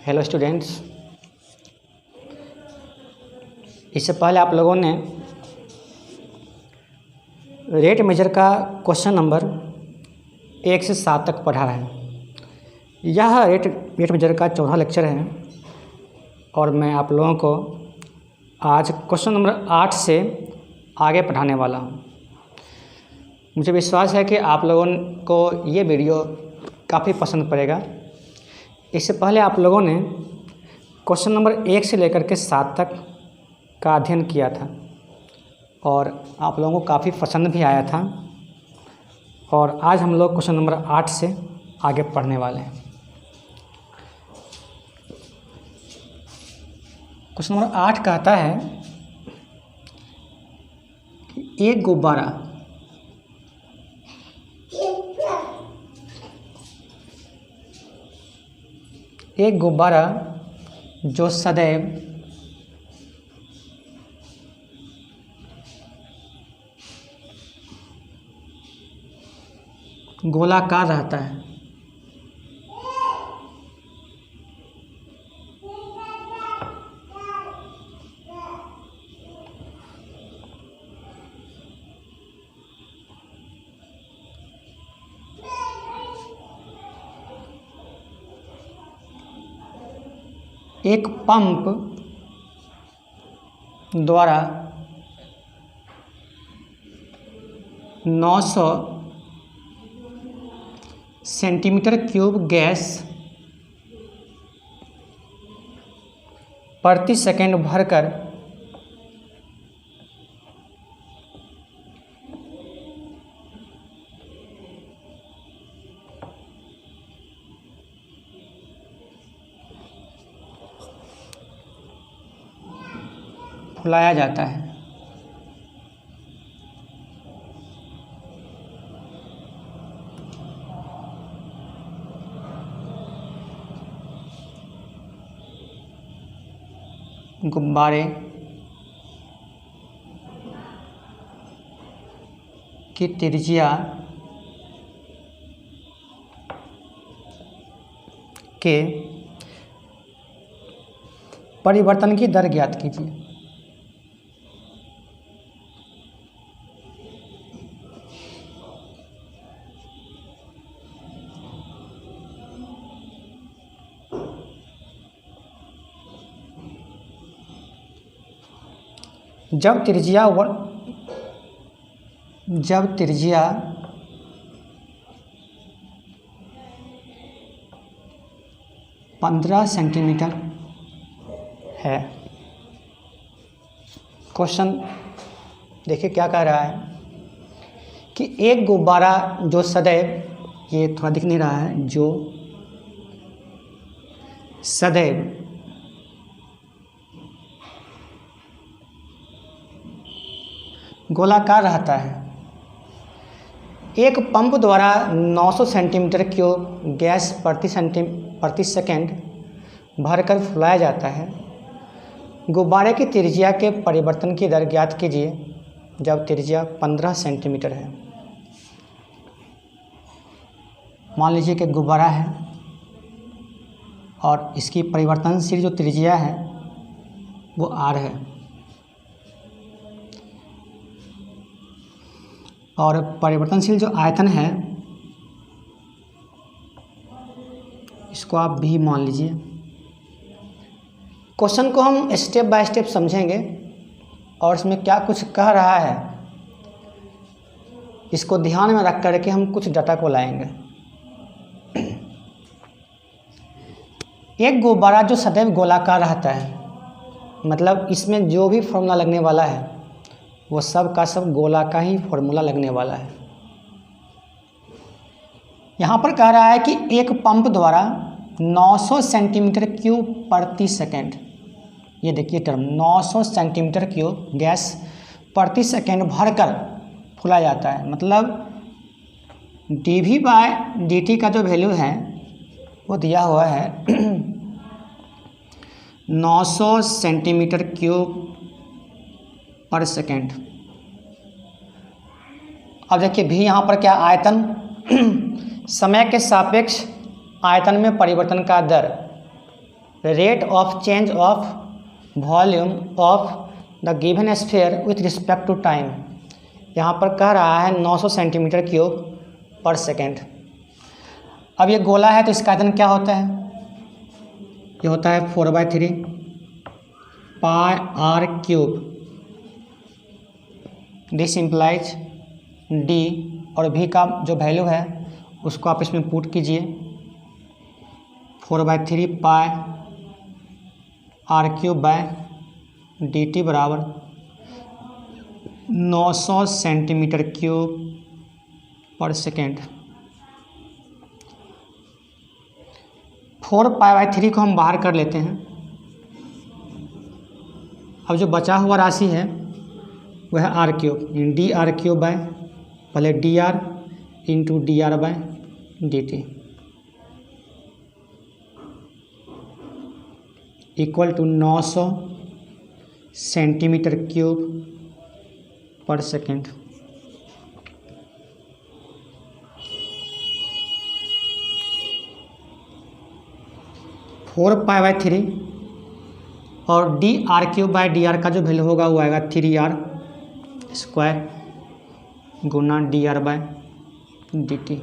Hello students, इससे पहले आप लोगों ने रेट मेजर का क्वेश्चन नंबर 1 से 7 तक पढ़ा है। यह रेट मेजर का चौथा लेक्चर है और मैं आप लोगों को आज क्वेश्चन नंबर 8 से आगे पढ़ाने वाला हूँ। मुझे विश्वास है कि आप लोगों को ये वीडियो काफ़ी पसंद पड़ेगा। इससे पहले आप लोगों ने क्वेश्चन नंबर 1 से लेकर के 7 तक का अध्ययन किया था और आप लोगों को काफ़ी पसंद भी आया था और आज हम लोग क्वेश्चन नंबर 8 से आगे पढ़ने वाले हैं। क्वेश्चन नंबर 8 कहता है कि एक गुब्बारा जो सदैव गोलाकार रहता है, एक पंप द्वारा 900 सेंटीमीटर क्यूब गैस प्रति सेकंड भरकर फुलाया जाता है। गुब्बारे की त्रिज्या के परिवर्तन की दर ज्ञात कीजिए। जब त्रिज्या 15 सेंटीमीटर है। क्वेश्चन देखिए क्या कह रहा है कि एक गुब्बारा जो सदैव, ये थोड़ा दिख नहीं रहा है, जो सदैव गोलाकार रहता है, एक पंप द्वारा 900 सेंटीमीटर क्यूब गैस प्रति सेकंड भरकर फुलाया जाता है। गुब्बारे की त्रिज्या के परिवर्तन की दर ज्ञात कीजिए जब त्रिज्या 15 सेंटीमीटर है। मान लीजिए कि गुब्बारा है और इसकी परिवर्तनशील जो त्रिज्या है वो R है और परिवर्तनशील जो आयतन है इसको आप B मान लीजिए। क्वेश्चन को हम स्टेप बाय स्टेप समझेंगे और इसमें क्या कुछ कह रहा है इसको ध्यान में रख करके हम कुछ डाटा को लाएंगे। एक गुब्बारा जो सदैव गोलाकार रहता है, मतलब इसमें जो भी फॉर्मूला लगने वाला है वो सब का सब गोला का ही फॉर्मूला लगने वाला है। यहाँ पर कह रहा है कि एक पंप द्वारा 900 सेंटीमीटर क्यूब प्रति सेकंड, ये देखिए टर्म 900 सेंटीमीटर क्यूब गैस प्रति सेकंड भरकर फुला जाता है। मतलब dV/dt का जो वैल्यू है वो दिया हुआ है 900 सेंटीमीटर क्यूब पर सेकेंड। अब देखिए भी यहाँ पर क्या आयतन समय के सापेक्ष आयतन में परिवर्तन का दर rate of change of volume of the given sphere with respect to time. यहाँ पर कह रहा है 900 सेंटीमीटर क्यूब पर सेकेंड। अब ये गोला है तो इसका आयतन क्या होता है? ये होता है 4/3 pi r cube. This implies d और भी का जो वैल्यू है उसको आप इसमें पुट कीजिए। 4/3 pi r cube by D t बराबर 900 सेंटीमीटर क्यूब पर सेकेंड। 4π/3 को हम बाहर कर लेते हैं। अब जो बचा हुआ राशि है वह है r cube, d r cube by पहले d r into d are by D T equal to 900 centimetre cube पर second. Four pi by three और d r cube by d r का जो वैल्यू होगा वो आएगा 3r स्क्वायर गुना d are by D T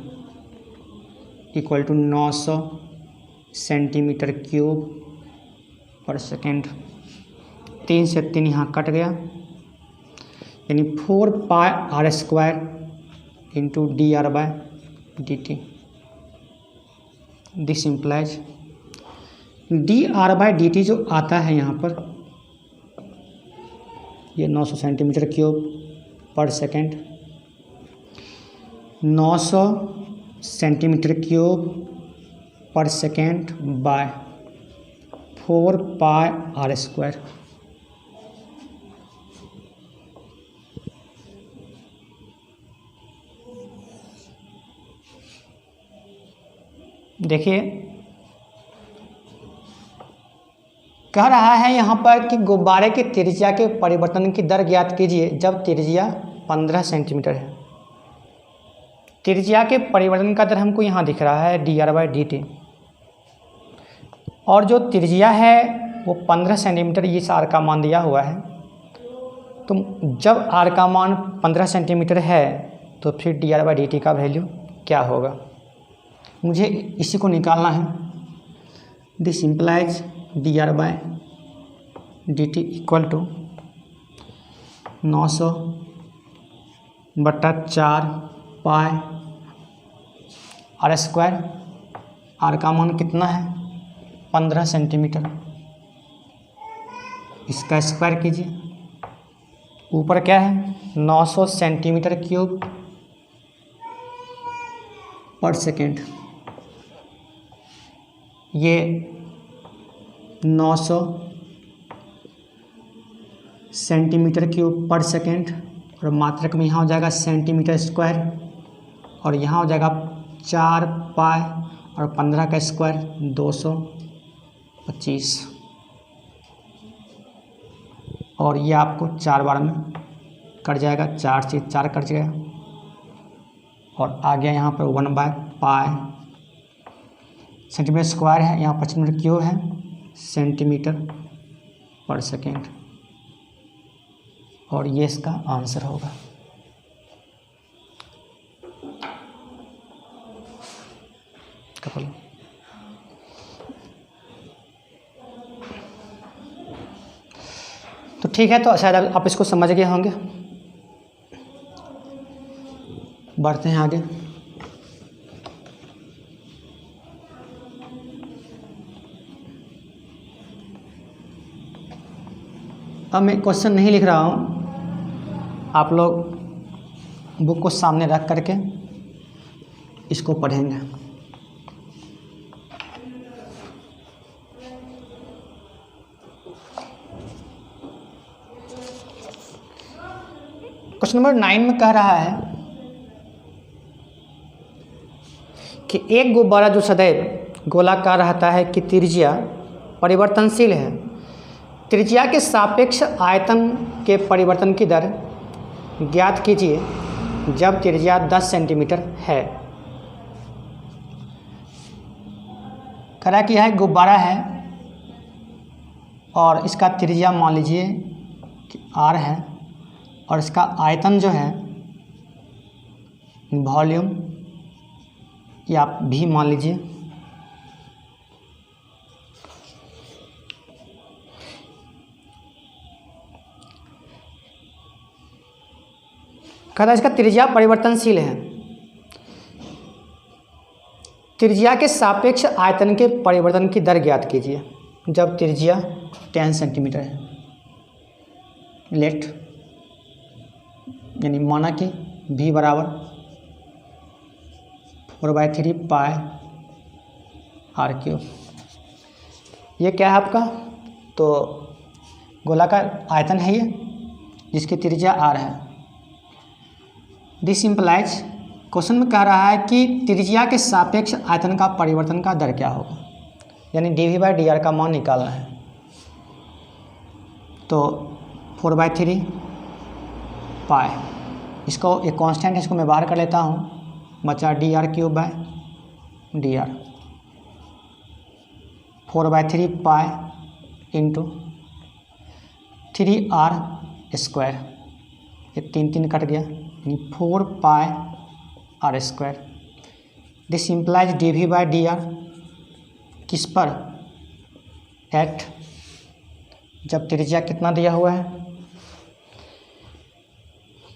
equal to 900 centimetre cube पर second. 3 से 3 यहाँ कट गया, यानी 4 pi r square into d are by D T. This implies D are by D T जो आता है यहाँ पर ये 900 सेंटीमीटर क्यूब पर सेकेंड। 900 सेंटीमीटर क्यूब पर second by 4 pi r square. देखिए कह रहा है यहाँ पर कि गुब्बारे की त्रिज्या के परिवर्तन की दर ज्ञात कीजिए जब त्रिज्या 15 सेंटीमीटर है। त्रिज्या के परिवर्तन का दर हमको यहाँ दिख रहा है D R by D T, और जो त्रिज्या है वो 15 सेंटीमीटर इस आर का मान दिया हुआ है। तो जब आर का मान 15 सेंटीमीटर है तो फिर D R by D T का वैल्यू क्या होगा, मुझे इसी को निकालना है। This implies D are by D T equal to 900/4 pi r square. R का मान कितना है 15 सेंटीमीटर, इसका स्क्वायर कीजिए। ऊपर क्या है 900 सेंटीमीटर क्यूब पर सेकेंड। ये 900 सेंटीमीटर क्यूब पर सेकेंड और मात्रक में यहाँ हो जाएगा सेंटीमीटर स्क्वायर और यहाँ हो जाएगा 4 पाई और 15 का स्क्वायर 225 और ये आपको 4 बार में कट जाएगा, 4 से 4 कट जाएगा और आ गया यहाँ पर 1/पाई। सेंटीमीटर स्क्वायर है, यहाँ 25 मीटर क्यूब है, सेंटीमीटर पर सेकेंड और ये इसका आंसर होगा। कपल तो ठीक है, तो शायद आप इसको समझ गए होंगे। बढ़ते हैं आगे। अब मैं क्वेश्चन नहीं लिख रहा हूँ, आप लोग बुक को सामने रख करके इसको पढ़ेंगे। क्वेश्चन नंबर 9 में कह रहा है कि एक गुब्बारा जो सदैव गोलाकार रहता है कि त्रिज्या परिवर्तनशील है, त्रिज्या के सापेक्ष आयतन के परिवर्तन की दर ज्ञात कीजिए जब त्रिज्या 10 सेंटीमीटर है। कह रहा कि यह गुब्बारा है और इसका त्रिज्या मान लीजिए कि r है, और इसका आयतन जो है वॉल्यूम या आप v मान लीजिए। कहता है इसका त्रिज्या परिवर्तनशील है। त्रिज्या के सापेक्ष आयतन के परिवर्तन की दर ज्ञात कीजिए। जब त्रिज्या 10 सेंटीमीटर है, लेट यानी माना कि v बराबर 4/3 पाई r³। ये क्या है आपका, तो गोलाकार आयतन है ये, जिसकी त्रिज्या r है। दिस इम्प्लाइज, क्वेश्चन में कह रहा है कि त्रिज्या के सापेक्ष आयतन का परिवर्तन का दर क्या होगा, यानी dv/dr का मान निकालना है। तो 4/3 पाई, इसको एक कांस्टेंट है, इसको मैं बाहर कर लेता हूँ, बचा dr³/dr। 4/3 पाई इंटू 3r², ये 3 कट गया, यानी 4 पाई r²। दिस इम्प्लाइज dv/dr किस पर, एट, जब त्रिज्या कितना दिया हुआ है,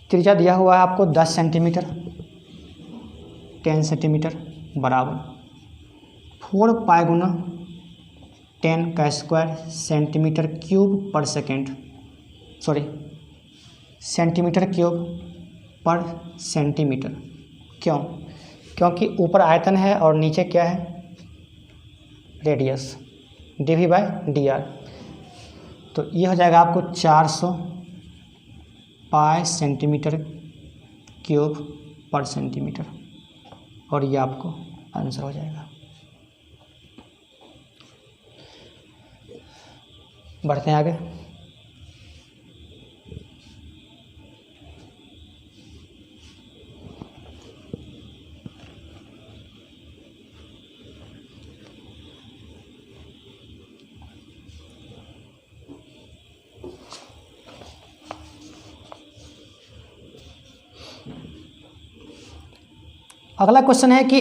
त्रिज्या दिया हुआ है आपको 10 सेंटीमीटर, 10 सेंटीमीटर बराबर 4 पाई गुना 10² सेंटीमीटर क्यूब पर सेकेंड, सॉरी सेंटीमीटर क्यूब पर सेंटीमीटर। क्यों, क्योंकि ऊपर आयतन है और नीचे क्या है, रेडियस, dv/dr। तो ये हो जाएगा आपको 400 पाई सेंटीमीटर क्यूब पर सेंटीमीटर, और ये आपको आंसर हो जाएगा। बढ़ते हैं आगे। अगला क्वेश्चन है कि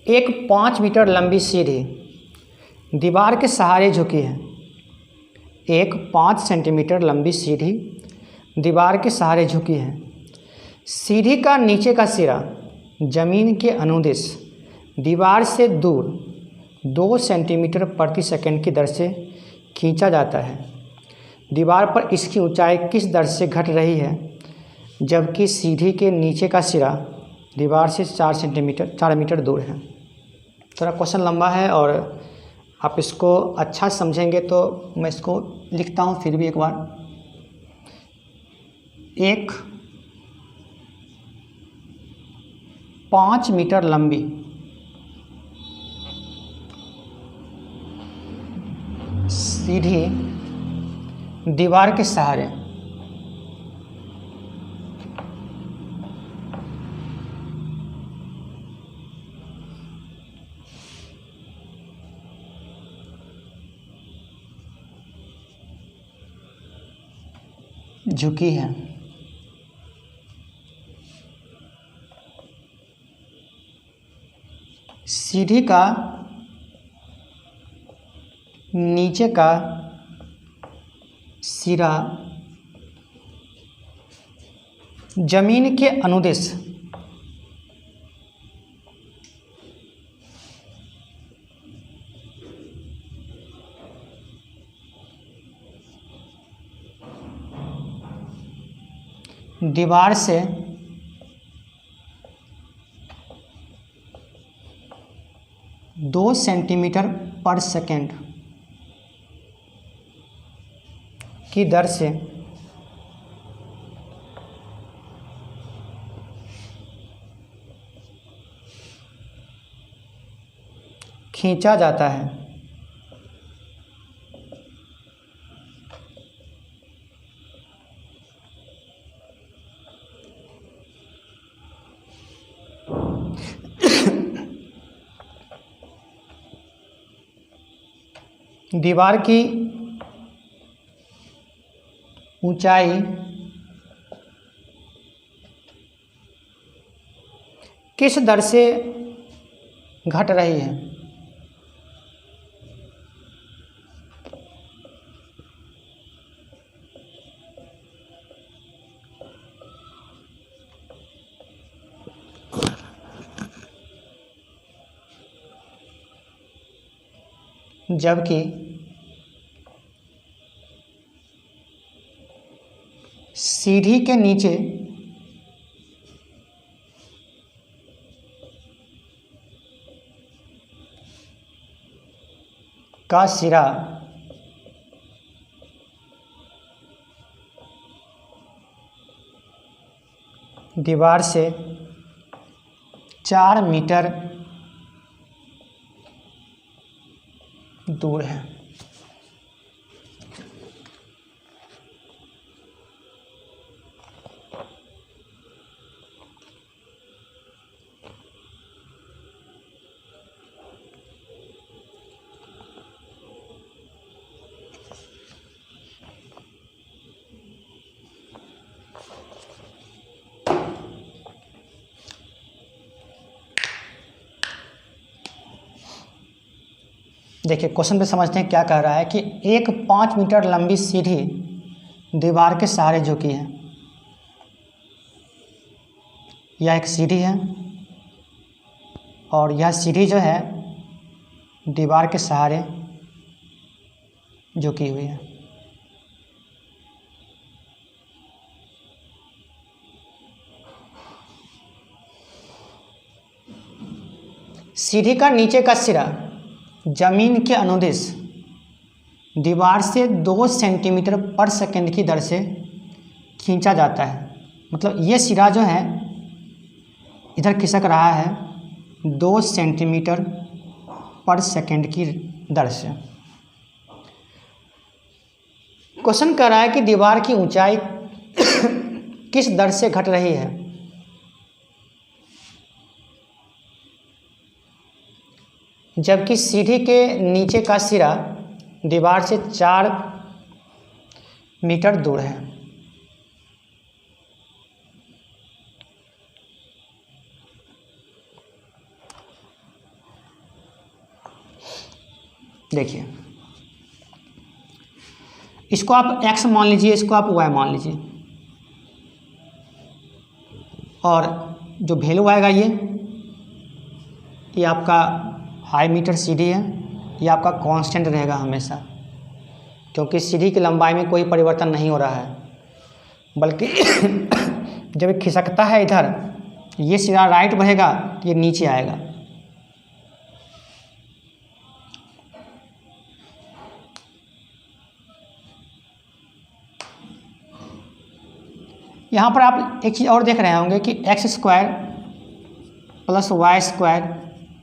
एक 5 मीटर लंबी सीढ़ी दीवार के सहारे झुकी है। एक 5 सेंटीमीटर लंबी सीढ़ी दीवार के सहारे झुकी है। सीढ़ी का नीचे का सिरा जमीन के अनुदिश दीवार से दूर 2 सेंटीमीटर प्रति सेकंड की दर से खींचा जाता है। दीवार पर इसकी ऊंचाई किस दर से घट रही है, जबकि सीढ़ी के नीचे का सिरा दीवार से 4 मीटर दूर है। थोड़ा क्वेश्चन लंबा है और आप इसको अच्छा समझेंगे तो मैं इसको लिखता हूँ फिर भी एक बार। एक 5 मीटर लंबी सीढ़ी दीवार के सहारे झुकी है। सीढ़ी का नीचे का सिरा जमीन के अनुदिश दीवार से 2 सेंटीमीटर पर सेकेंड की दर से खींचा जाता है। दीवार की ऊंचाई किस दर से घट रही है। जबकि सीढ़ी के नीचे का सिरा दीवार से 4 मीटर दूर है। देखिए क्वेश्चन पे समझते हैं क्या कह रहा है कि एक 5 मीटर लंबी सीढ़ी दीवार के सहारे झुकी है। यह एक सीढ़ी है और यह सीढ़ी जो है दीवार के सहारे झुकी हुई है। सीढ़ी का नीचे का सिरा जमीन के अनुदिश दीवार से 2 सेंटीमीटर पर सेकंड की दर से खींचा जाता है। मतलब ये सिरा जो है इधर खिसक रहा है 2 सेंटीमीटर पर सेकंड की दर से। क्वेश्चन कर रहा है कि दीवार की ऊंचाई किस दर से घट रही है। जबकि सीढ़ी के नीचे का सिरा दीवार से 4 मीटर दूर है। देखिए इसको आप x मान लीजिए, इसको आप y मान लीजिए, और जो वैल्यू आएगा ये आपका हाई मीटर सीढ़ी है, ये आपका कांस्टेंट रहेगा हमेशा, क्योंकि सीढ़ी की लंबाई में कोई परिवर्तन नहीं हो रहा है, बल्कि जब ये खिसकता है इधर ये सिरा राइट बढ़ेगा ये नीचे आएगा। यहाँ पर आप एक चीज़ और देख रहे होंगे कि x² + y²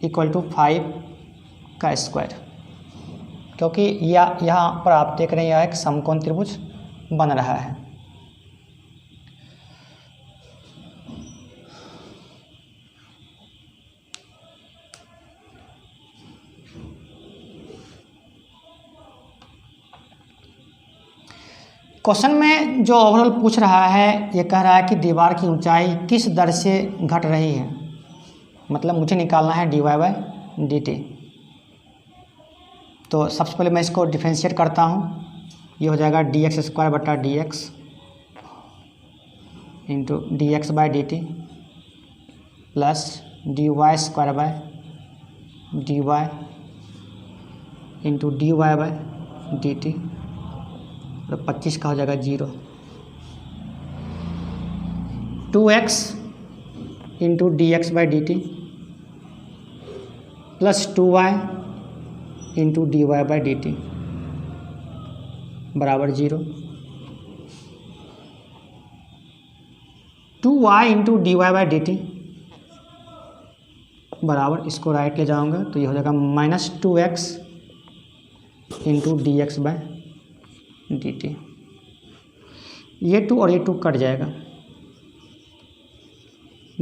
= 5 का स्क्वायर, क्योंकि यहाँ पर आप देख रहे हैं यह एक समकोण त्रिभुज बन रहा है। क्वेश्चन में जो ओवरऑल पूछ रहा है ये कह रहा है कि दीवार की ऊंचाई किस दर से घट रही है। मतलब मुझे निकालना है dy/dt। तो सबसे पहले मैं इसको डिफरेंशिएट करता हूँ। ये हो जाएगा dx² × dx/dt plus dy² dy × dy/dt, तो 25 का हो जाएगा 0। 2x × dx/dt plus 2y × dy/dt बराबर 0। 2y × dy/dt बराबर, इसको राइट ले जाऊंगा तो ये हो जाएगा -2x × dx/dt। ये 2 और ये 2 कट जाएगा।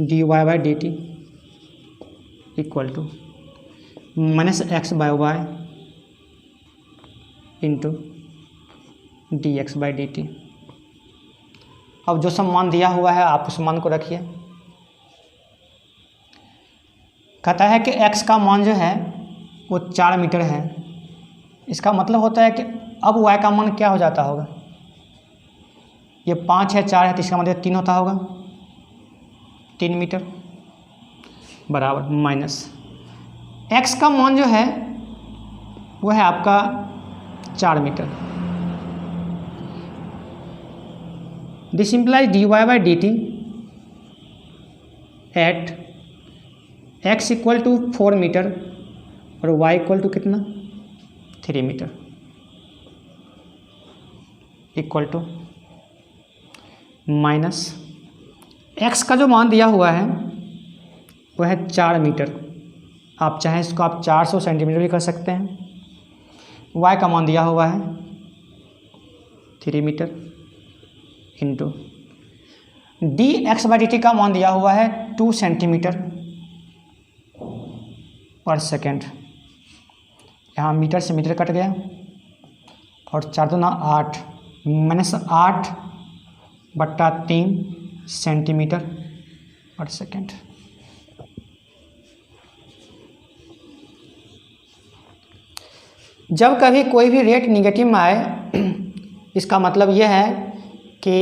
dy/dt = -x/y × dx/dt अब जो सब मान दिया हुआ है आप उस मान को रखिए। कहता है कि x का मान जो है वो 4 मीटर है। इसका मतलब होता है कि अब y का मान क्या हो जाता होगा, ये 5 है 4 है तो इसका मतलब 3 होता होगा, 3 मीटर बराबर माइनस x का मान जो है वो है आपका 4 metre. This implies dy by D T at x equal to 4 metre और y इक्वल टू कितना 3 metre equal to minus x का जो मान दिया हुआ है वो है 4 मीटर। आप चाहें इसको आप 400 सेंटीमीटर भी कर सकते हैं। y का मान दिया हुआ है 3 metre into D X by D T का मान दिया हुआ है 2 सेंटीमीटर पर सेकेंड। यहाँ मीटर से मीटर कट गया और 4 दूना 8 -8/3 सेंटीमीटर पर सेकेंड। जब कभी कोई भी रेट निगेटिव में आए इसका मतलब यह है कि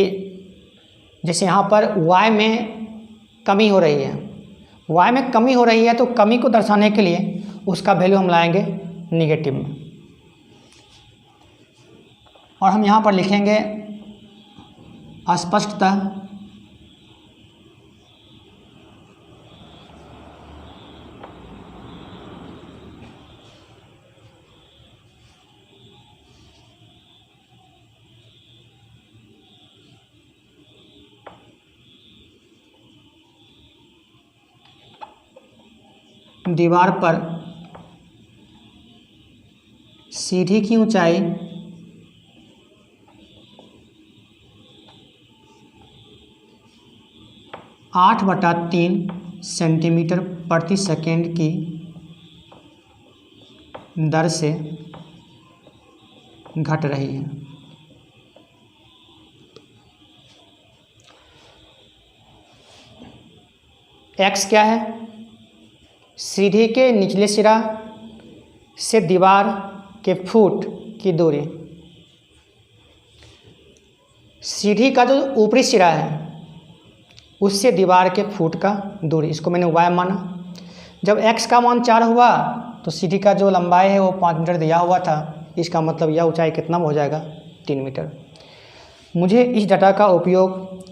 जैसे यहाँ पर y में कमी हो रही है, y में कमी हो रही है तो कमी को दर्शाने के लिए उसका वैल्यू हम लाएंगे निगेटिव में और हम यहाँ पर लिखेंगे स्पष्टतः दीवार पर सीढ़ी की ऊंचाई 8/3 सेंटीमीटर प्रति सेकेंड की दर से घट रही है। x क्या है, सीढ़ी के निचले सिरा से दीवार के फुट की दूरी। सीढ़ी का जो ऊपरी सिरा है उससे दीवार के फुट का दूरी, इसको मैंने y माना। जब x का मान 4 हुआ तो सीढ़ी का जो लंबाई है वो 5 मीटर दिया हुआ था, इसका मतलब यह ऊंचाई कितना हो जाएगा 3 मीटर। मुझे इस डाटा का उपयोग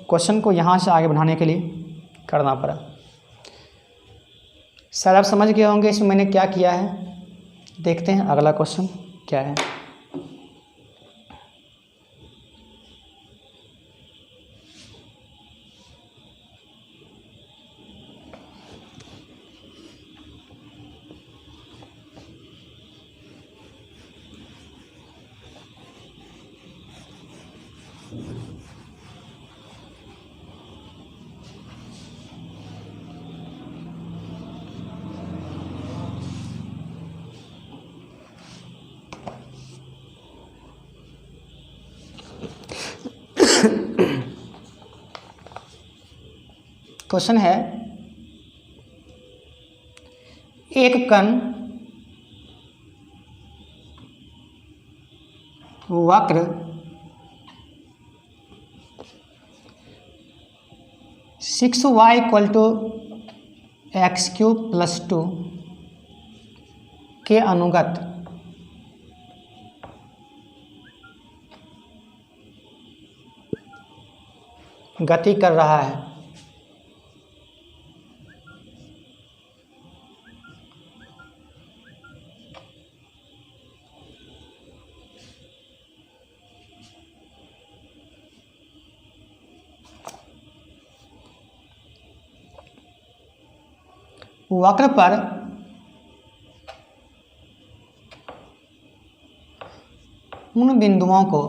क्वेश्चन को यहाँ से आगे बढ़ाने के लिए करना पड़ा। सर आप समझ गए होंगे इसमें मैंने क्या किया है। देखते हैं अगला क्वेश्चन क्या है। क्वेश्चन है एक कण वक्र 6y = x³ + 2 के अनुगत गति कर रहा है। वक्र पर उन बिंदुओं को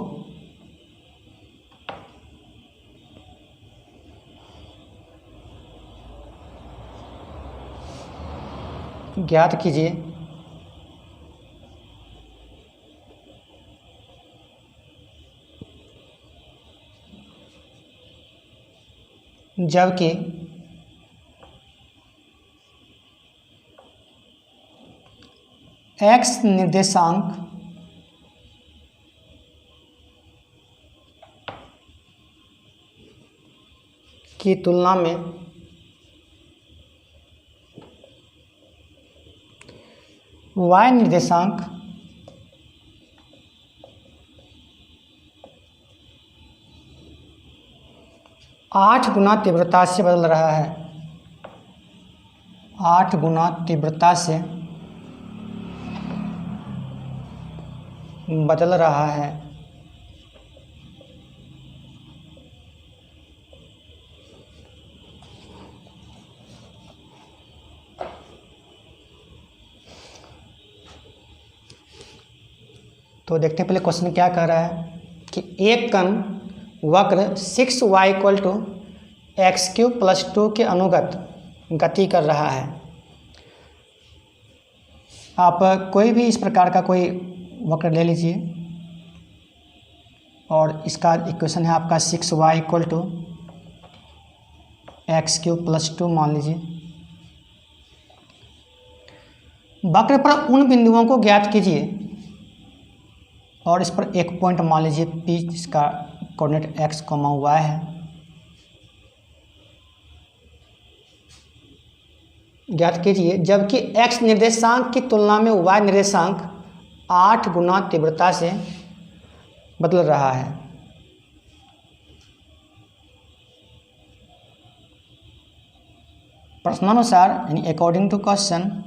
ज्ञात कीजिए जबकि x निर्देशांक की तुलना में y निर्देशांक आठ गुना तीव्रता से बदल रहा है, 8 गुना तीव्रता से बदल रहा है। तो देखते हैं पहले क्वेश्चन क्या कह रहा है कि एक कण वक्र 6y = x³ + 2 के अनुगत गति कर रहा है। आप कोई भी इस प्रकार का कोई वक्र ले लीजिए और इसका इक्वेशन है आपका 6y = x³ + 2 मान लीजिए। वक्र पर उन बिंदुओं को ज्ञात कीजिए और इस पर एक पॉइंट मान लीजिए P, जिसका कोऑर्डिनेट x, y है, ज्ञात कीजिए जबकि x निर्देशांक की तुलना में y निर्देशांक 8 गुना तीव्रता से बदल रहा है। प्रश्नानुसार यानी according to question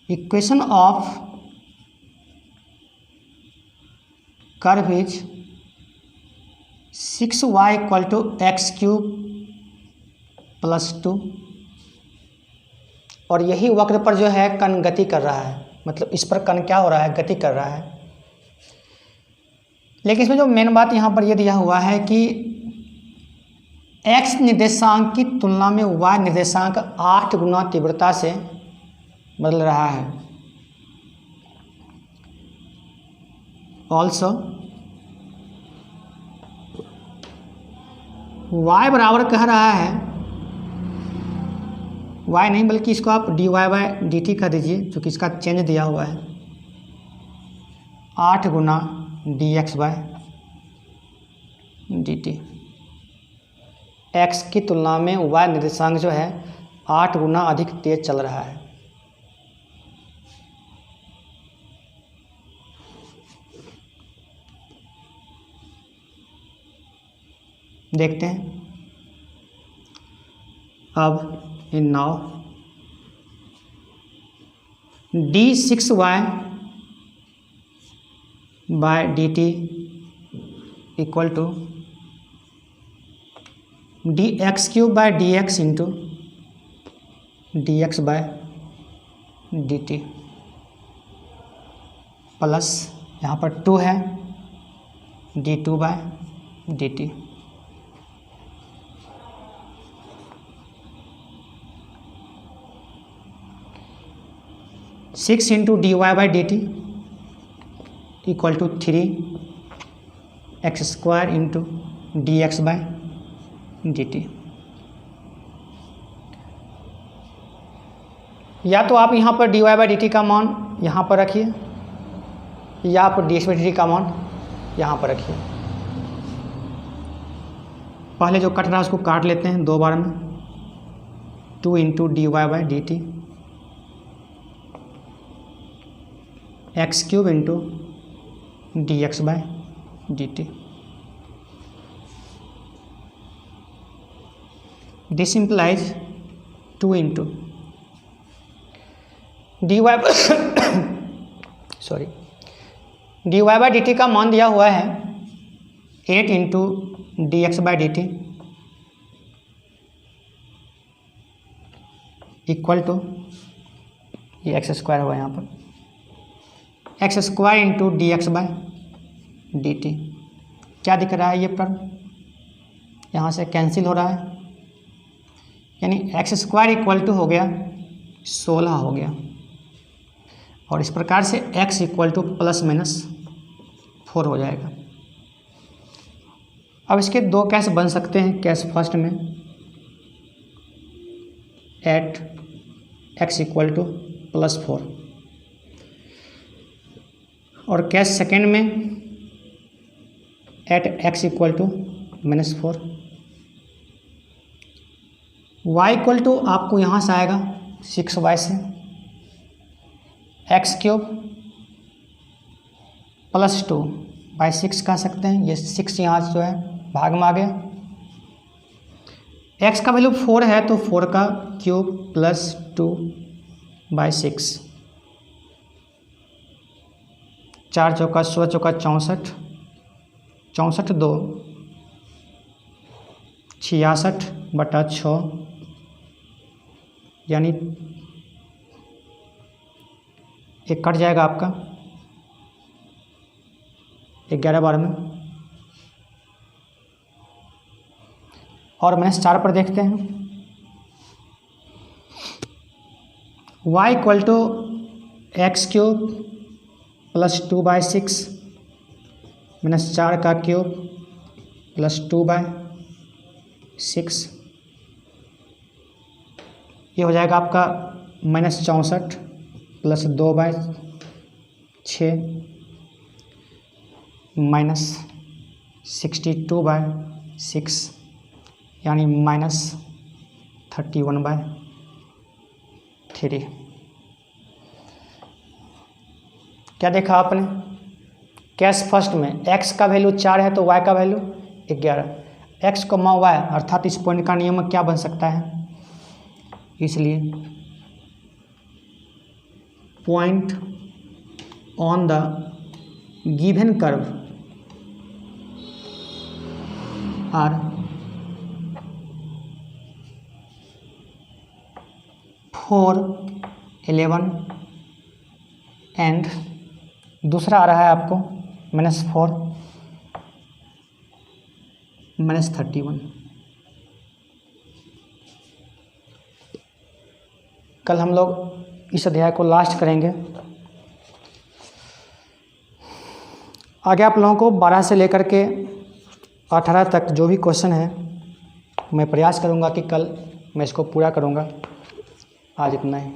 equation of curve is 6y = x³ + 2 और यही वक्र पर जो है कण गति कर रहा है, मतलब इस पर कण क्या हो रहा है, गति कर रहा है। लेकिन इसमें जो मेन बात यहाँ पर ये दिया हुआ है कि x निर्देशांक की तुलना में y निर्देशांक 8 गुना तीव्रता से बदल रहा है। ऑल्सो y बराबर कह रहा है, y नहीं बल्कि इसको आप dy/dt कर दीजिए, जो कि इसका चेंज दिया हुआ है 8 गुना dx/dt। x की तुलना में y निर्देशांक जो है 8 गुना अधिक तेज चल रहा है। देखते हैं अब in now d6y/dt = dx³/dx × dx/dt plus यहाँ पर 2 है d2/dt। 6 × dy/dt = 3x² × dx/dt। या तो आप यहाँ पर dy/dt का मान यहाँ पर रखिए या आप dx/dt का मान यहाँ पर रखिए। पहले जो कट रहा है उसको काट लेते हैं 2 बार में। 2 × dy/dt x³ × dx/dt। This implies 2 × dy/dt का मान दिया हुआ है 8 × dx/dt इक्वल टू, ये एक्स स्क्वायर हुआ यहाँ पर, X square into D X by D T. क्या दिख रहा है, ये पर यहाँ से कैंसिल हो रहा है, यानी एक्स स्क्वायर इक्वल टू हो गया 16 हो गया। और इस प्रकार से x equal to plus minus 4 हो जाएगा। अब इसके दो केस बन सकते हैं। केस फर्स्ट में at x equal to plus 4, और केस सेकेंड में at x equal to minus 4। y equal to आपको यहाँ से आएगा 6y से, एक्स क्यूब प्लस 2 बाई 6 कह सकते हैं। ये 6 यहाँ जो है भाग में आ गया। x का वैल्यू 4 है तो 4 का क्यूब प्लस 2 बाई 6, 4 चौका 16 चौका 64, 64 2 66 बटा 6, यानी एक कट जाएगा आपका 11 बार में। और -4 पर देखते हैं, y equal to X cube plus 2 by 6 -4 का क्यूब प्लस 2 बाई 6, ये हो जाएगा आपका -64 प्लस 2 बाई 6 -62 बाई 6, यानी -31 बाई 3। क्या देखा आपने, केस फर्स्ट में x का वैल्यू 4 है तो y का वैल्यू 11, x को माँ y, अर्थात इस पॉइंट का नियम क्या बन सकता है, इसलिए point on the given curve are 4, 11 and दूसरा आ रहा है आपको -4 -31। कल हम लोग इस अध्याय को लास्ट करेंगे। आगे आप लोगों को 12 से लेकर के 18 तक जो भी क्वेश्चन है मैं प्रयास करूंगा कि कल मैं इसको पूरा करूंगा। आज इतना ही।